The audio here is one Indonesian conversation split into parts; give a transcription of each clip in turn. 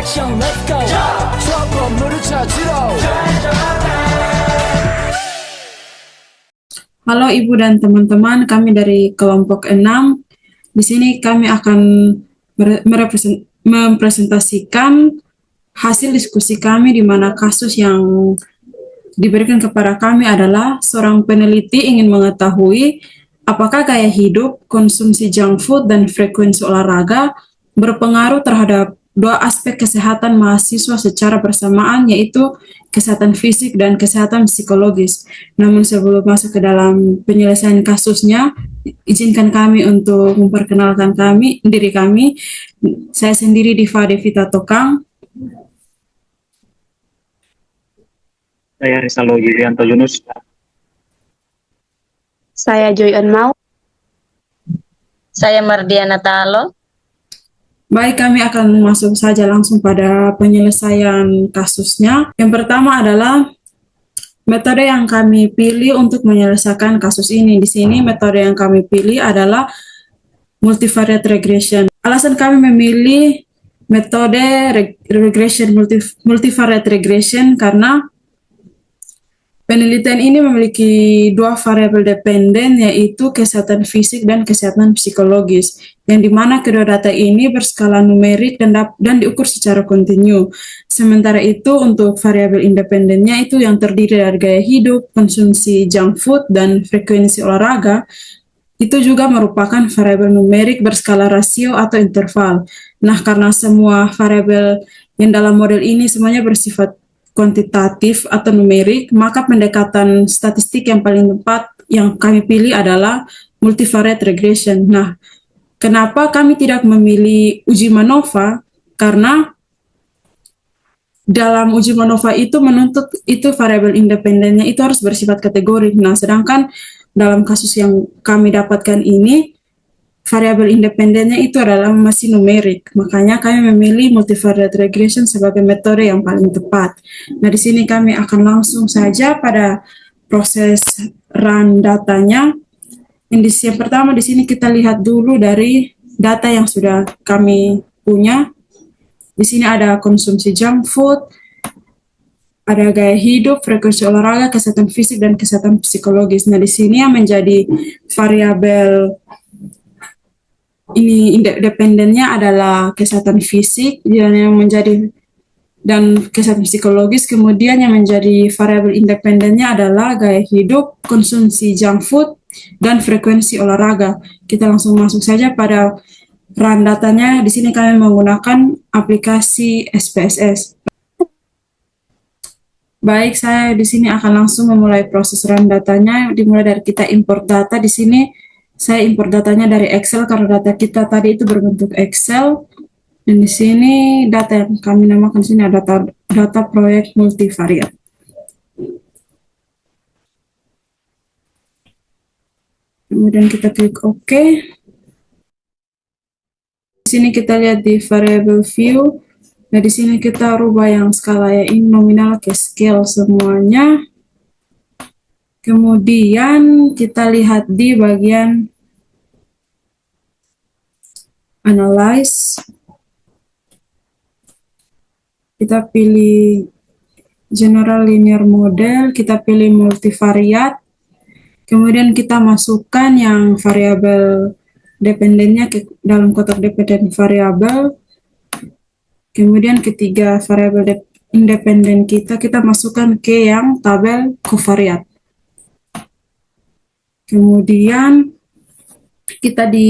action, let's go. 수업 건물을 찾으러. Halo Ibu dan teman-teman, kami dari kelompok 6. Di sini kami akan mempresentasikan hasil diskusi kami di mana kasus yang diberikan kepada kami adalah seorang peneliti ingin mengetahui apakah gaya hidup, konsumsi junk food, dan frekuensi olahraga berpengaruh terhadap dua aspek kesehatan mahasiswa secara bersamaan, yaitu kesehatan fisik dan kesehatan psikologis. Namun sebelum masuk ke dalam penyelesaian kasusnya, izinkan kami untuk memperkenalkan diri kami. Saya sendiri Diva Devita Tokang. Saya Rizalo Yulianto Yunus. Saya Joy Enmau. Saya Mardiana Talo. Baik, kami akan masuk saja langsung pada penyelesaian kasusnya. Yang pertama adalah metode yang kami pilih untuk menyelesaikan kasus ini. Di sini metode yang kami pilih adalah multivariate regression. Alasan kami memilih metode multivariate regression karena penelitian ini memiliki dua variabel dependen, yaitu kesehatan fisik dan kesehatan psikologis, yang dimana kedua data ini berskala numerik dan diukur secara kontinu. Sementara itu untuk variabel independennya itu yang terdiri dari gaya hidup, konsumsi junk food, dan frekuensi olahraga, itu juga merupakan variabel numerik berskala rasio atau interval. Nah, karena semua variabel yang dalam model ini semuanya bersifat kuantitatif atau numerik, maka pendekatan statistik yang paling tepat yang kami pilih adalah multivariate regression. Nah, kenapa kami tidak memilih uji MANOVA? Karena dalam uji MANOVA itu menuntut itu variabel independennya itu harus bersifat kategorik. Nah, sedangkan dalam kasus yang kami dapatkan ini, variabel independennya itu adalah masih numerik. Makanya kami memilih multivariate regression sebagai metode yang paling tepat. Nah, di sini kami akan langsung saja pada proses run datanya. Yang pertama di sini kita lihat dulu dari data yang sudah kami punya. Di sini ada konsumsi junk food, ada gaya hidup, frekuensi olahraga, kesehatan fisik, dan kesehatan psikologis. Nah, di sini yang menjadi variabel ini independennya adalah kesehatan fisik dan kesehatan psikologis. Kemudian yang menjadi variabel independennya adalah gaya hidup, konsumsi junk food, dan frekuensi olahraga. Kita langsung masuk saja pada run datanya. Di sini kami menggunakan aplikasi SPSS. Baik, saya di sini akan langsung memulai proses run datanya. Dimulai dari kita import data. Di sini saya import datanya dari Excel karena data kita tadi itu berbentuk Excel. Dan di sini data yang kami namakan di sini ada data proyek multivariate. Kemudian kita klik OK. Di sini kita lihat di variable view. Nah, di sini kita rubah yang skala ya ini nominal ke scale semuanya. Kemudian kita lihat di bagian analyze. Kita pilih general linear model, kita pilih multivariate. Kemudian kita masukkan yang variabel dependennya ke dalam kotak dependent variabel. Kemudian ketiga variabel independen kita masukkan ke yang tabel covariate. Kemudian kita di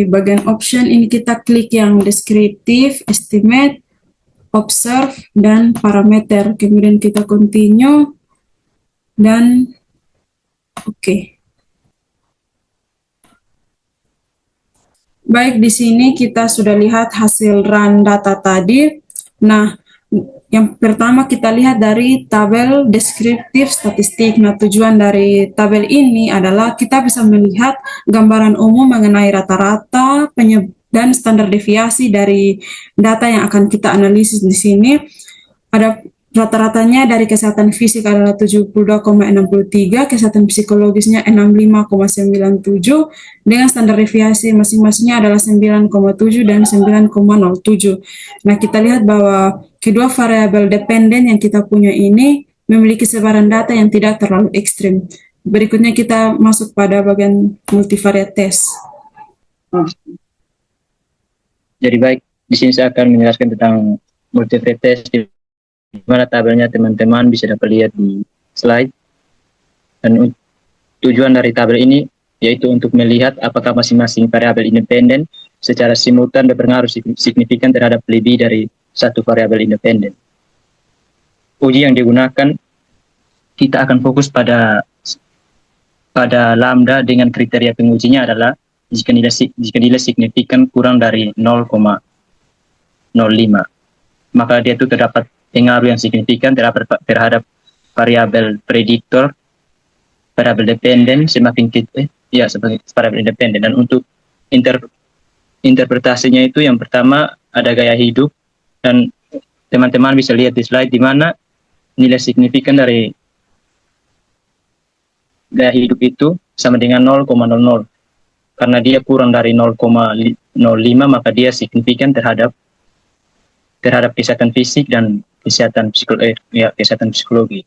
bagian option ini kita klik yang deskriptif, estimate, observe, dan parameter. Kemudian kita continue dan oke. Baik, di sini kita sudah lihat hasil run data tadi. Nah, yang pertama kita lihat dari tabel deskriptif statistik. Nah, tujuan dari tabel ini adalah kita bisa melihat gambaran umum mengenai rata-rata dan standar deviasi dari data yang akan kita analisis di sini. Rata-ratanya dari kesehatan fisik adalah 72,63, kesehatan psikologisnya 65,97, dengan standar deviasi masing-masingnya adalah 9,7 dan 9,07. Nah, kita lihat bahwa kedua variabel dependen yang kita punya ini memiliki sebaran data yang tidak terlalu ekstrim. Berikutnya kita masuk pada bagian multivariate test. Jadi baik, di sini saya akan menjelaskan tentang multivariate test, di mana tabelnya teman-teman bisa dapat lihat di slide. Dan tujuan dari tabel ini yaitu untuk melihat apakah masing-masing variabel independen secara simultan berpengaruh signifikan terhadap lebih dari satu variabel independen. Uji yang digunakan, kita akan fokus pada lambda dengan kriteria pengujinya adalah jika nilai signifikan kurang dari 0,05, maka dia itu terdapat pengaruh yang signifikan terhadap variabel prediktor, variabel dependen semakin sebagai variabel independen. Dan untuk interpretasinya itu, yang pertama ada gaya hidup, dan teman-teman bisa lihat di slide di mana nilai signifikan dari gaya hidup itu sama dengan 0,00. Karena dia kurang dari 0,05, maka dia signifikan terhadap kesehatan fisik dan kesehatan psikologi.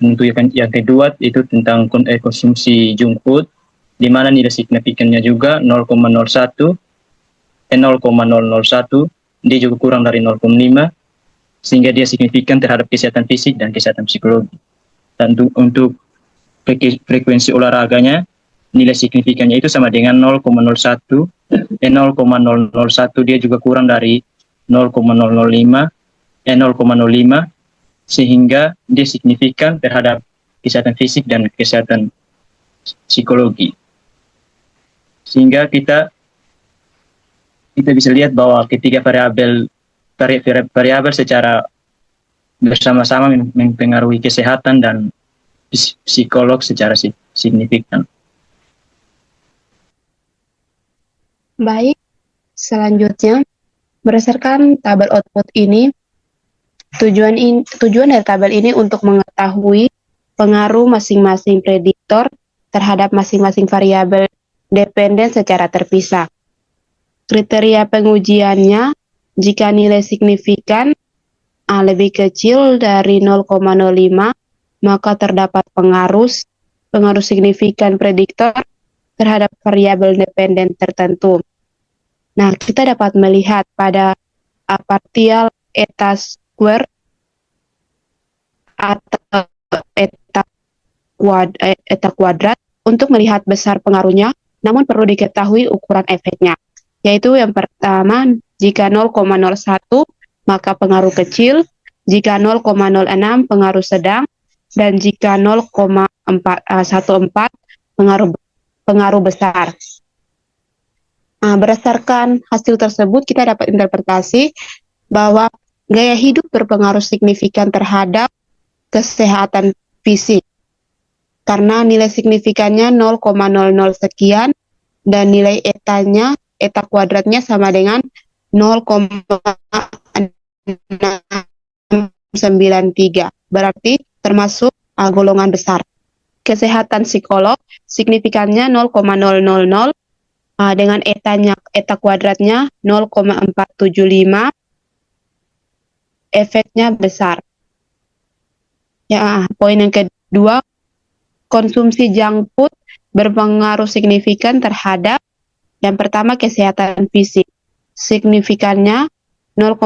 Untuk yang kedua itu tentang konsumsi junk food, di mana nilai signifikannya juga 0,01, dia juga kurang dari 0,5, sehingga dia signifikan terhadap kesehatan fisik dan kesehatan psikologi. Dan untuk frekuensi olahraganya, nilai signifikannya itu sama dengan 0,01, dia juga kurang dari 0,005, sehingga dia signifikan terhadap kesehatan fisik dan kesehatan psikologi. Sehingga kita bisa lihat bahwa ketiga variabel secara bersama-sama mempengaruhi kesehatan dan psikolog secara signifikan. Baik, selanjutnya berdasarkan tabel output ini, tujuan dari tabel ini untuk mengetahui pengaruh masing-masing prediktor terhadap masing-masing variabel dependen secara terpisah. Kriteria pengujiannya, jika nilai signifikan lebih kecil dari 0,05, maka terdapat pengaruh signifikan prediktor terhadap variabel dependen tertentu. Nah, kita dapat melihat pada partial eta square atau eta kuadrat untuk melihat besar pengaruhnya, namun perlu diketahui ukuran efeknya. Yaitu yang pertama, jika 0,01 maka pengaruh kecil, jika 0,06 pengaruh sedang, dan jika 0,14 pengaruh besar. Berdasarkan hasil tersebut, kita dapat interpretasi bahwa gaya hidup berpengaruh signifikan terhadap kesehatan fisik. Karena nilai signifikannya 0,00 sekian, dan nilai eta kuadratnya sama dengan 0,693. Berarti termasuk golongan besar. Kesehatan psikolog signifikannya 0,000, dengan eta kuadratnya 0,475, efeknya besar. Ya, poin yang kedua, konsumsi junk food berpengaruh signifikan terhadap yang pertama kesehatan fisik. Signifikannya 0,00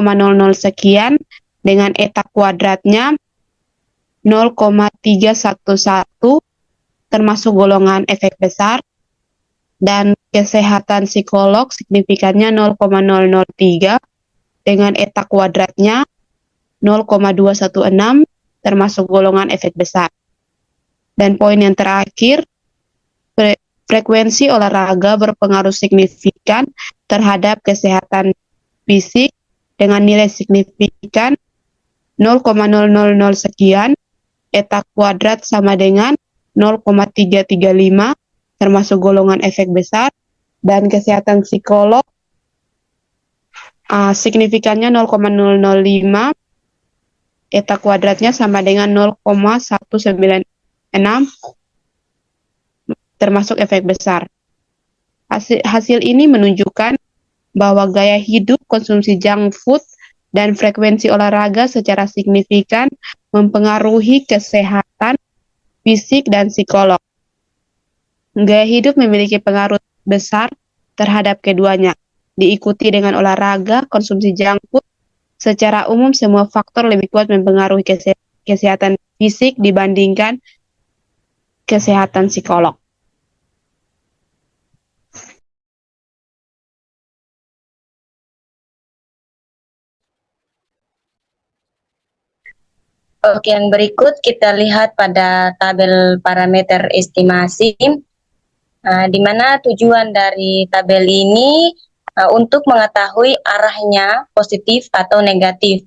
sekian, dengan eta kuadratnya 0,311, termasuk golongan efek besar. Dan kesehatan psikolog signifikannya 0,003, dengan eta kuadratnya 0,216, termasuk golongan efek besar. Dan poin yang terakhir, frekuensi olahraga berpengaruh signifikan terhadap kesehatan fisik dengan nilai signifikan 0,000 sekian, eta kuadrat sama dengan 0,335, termasuk golongan efek besar. Dan kesehatan psikolog signifikannya 0,005, eta kuadratnya sama dengan 0,196 termasuk efek besar. Hasil ini menunjukkan bahwa gaya hidup, konsumsi junk food, dan frekuensi olahraga secara signifikan mempengaruhi kesehatan fisik dan psikolog. Gaya hidup memiliki pengaruh besar terhadap keduanya, diikuti dengan olahraga, konsumsi junk food. Secara umum, semua faktor lebih kuat mempengaruhi kesehatan fisik dibandingkan kesehatan psikolog. Oke, yang berikut kita lihat pada tabel parameter estimasi, di mana tujuan dari tabel ini untuk mengetahui arahnya positif atau negatif,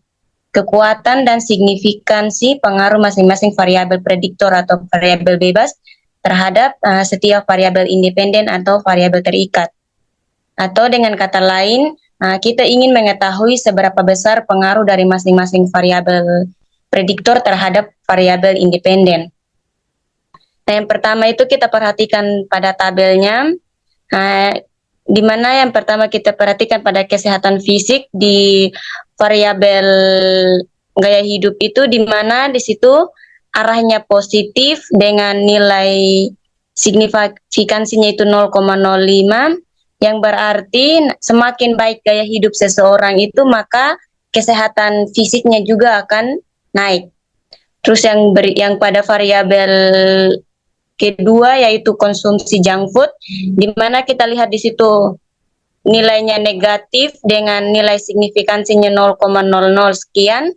kekuatan dan signifikansi pengaruh masing-masing variabel prediktor atau variabel bebas terhadap setiap variabel independen atau variabel terikat. Atau dengan kata lain, kita ingin mengetahui seberapa besar pengaruh dari masing-masing variabel prediktor terhadap variabel independen. Nah, yang pertama itu kita perhatikan pada tabelnya, di mana yang pertama kita perhatikan pada kesehatan fisik di variabel gaya hidup itu, di mana di situ arahnya positif dengan nilai signifikansinya itu 0,05, yang berarti semakin baik gaya hidup seseorang itu, maka kesehatan fisiknya juga akan naik. Terus yang pada variabel kedua yaitu konsumsi junk food, di mana kita lihat di situ nilainya negatif dengan nilai signifikansinya 0,00 sekian,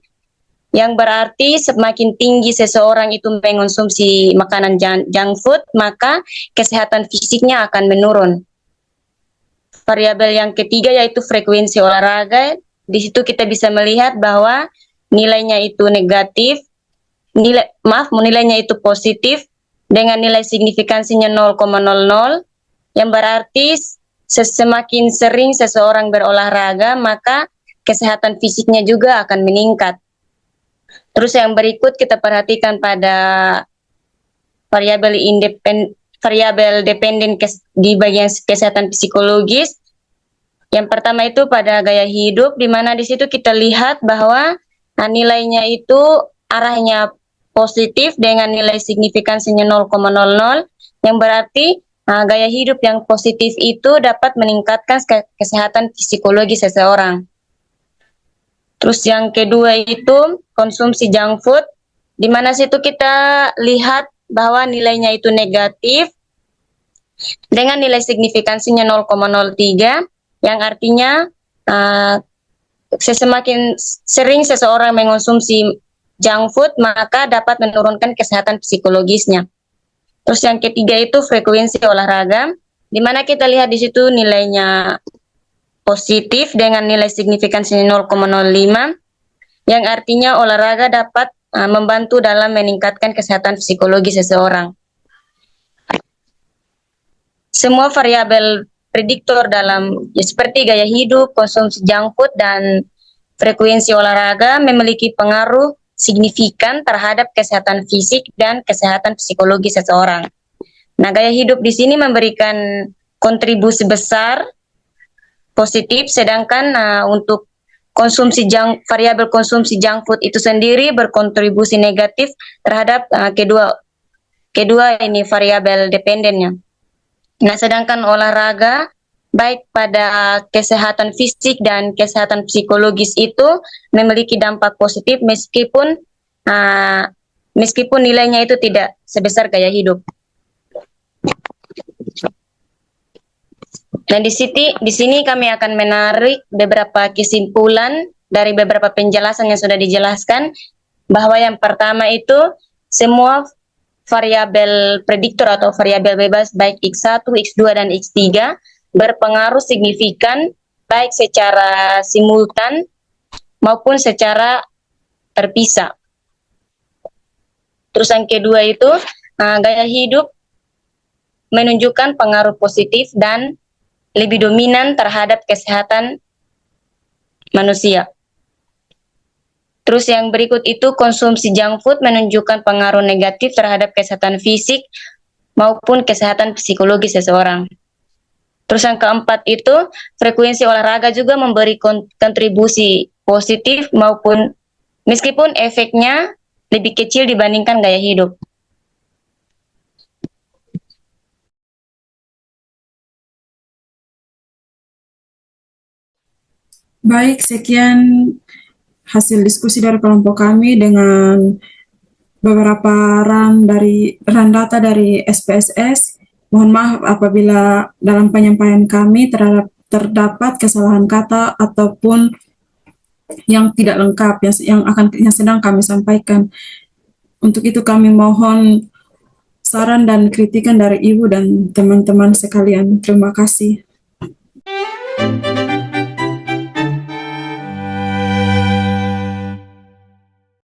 yang berarti semakin tinggi seseorang itu mengonsumsi makanan junk food, maka kesehatan fisiknya akan menurun. Variabel yang ketiga yaitu frekuensi olahraga, di situ kita bisa melihat bahwa nilainya itu negatif, nilainya itu positif dengan nilai signifikansinya 0,00, yang berarti semakin sering seseorang berolahraga, maka kesehatan fisiknya juga akan meningkat. Terus yang berikut kita perhatikan pada variabel dependen di bagian kesehatan psikologis. Yang pertama itu pada gaya hidup, di mana di situ kita lihat bahwa nilainya itu arahnya positif dengan nilai signifikansinya 0,00, yang berarti gaya hidup yang positif itu dapat meningkatkan kesehatan psikologi seseorang. Terus yang kedua itu konsumsi junk food, di mana situ kita lihat bahwa nilainya itu negatif dengan nilai signifikansinya 0,03, yang artinya semakin sering seseorang mengonsumsi junk food, maka dapat menurunkan kesehatan psikologisnya. Terus yang ketiga itu frekuensi olahraga, di mana kita lihat di situ nilainya positif dengan nilai signifikansinya 0,05, yang artinya olahraga dapat membantu dalam meningkatkan kesehatan psikologi seseorang. Semua variabel prediktor dalam seperti gaya hidup, konsumsi junk food, dan frekuensi olahraga memiliki pengaruh signifikan terhadap kesehatan fisik dan kesehatan psikologi seseorang. Nah, gaya hidup di sini memberikan kontribusi besar positif, sedangkan untuk variabel konsumsi junk food itu sendiri berkontribusi negatif terhadap kedua ini variabel dependennya. Nah, sedangkan olahraga baik pada kesehatan fisik dan kesehatan psikologis itu memiliki dampak positif meskipun nilainya itu tidak sebesar gaya hidup. Dan di sini kami akan menarik beberapa kesimpulan dari beberapa penjelasan yang sudah dijelaskan, bahwa yang pertama itu semua variabel prediktor atau variabel bebas baik X1, X2, dan X3 berpengaruh signifikan baik secara simultan maupun secara terpisah. Terus yang kedua itu gaya hidup menunjukkan pengaruh positif dan lebih dominan terhadap kesehatan manusia. Terus yang berikut itu konsumsi junk food menunjukkan pengaruh negatif terhadap kesehatan fisik maupun kesehatan psikologis seseorang. Terus yang keempat itu frekuensi olahraga juga memberi kontribusi positif maupun meskipun efeknya lebih kecil dibandingkan gaya hidup. Baik, sekian hasil diskusi dari kelompok kami dengan beberapa run data dari SPSS. Mohon maaf apabila dalam penyampaian kami terdapat kesalahan kata ataupun yang tidak lengkap yang sedang kami sampaikan. Untuk itu kami mohon saran dan kritikan dari Ibu dan teman-teman sekalian. Terima kasih.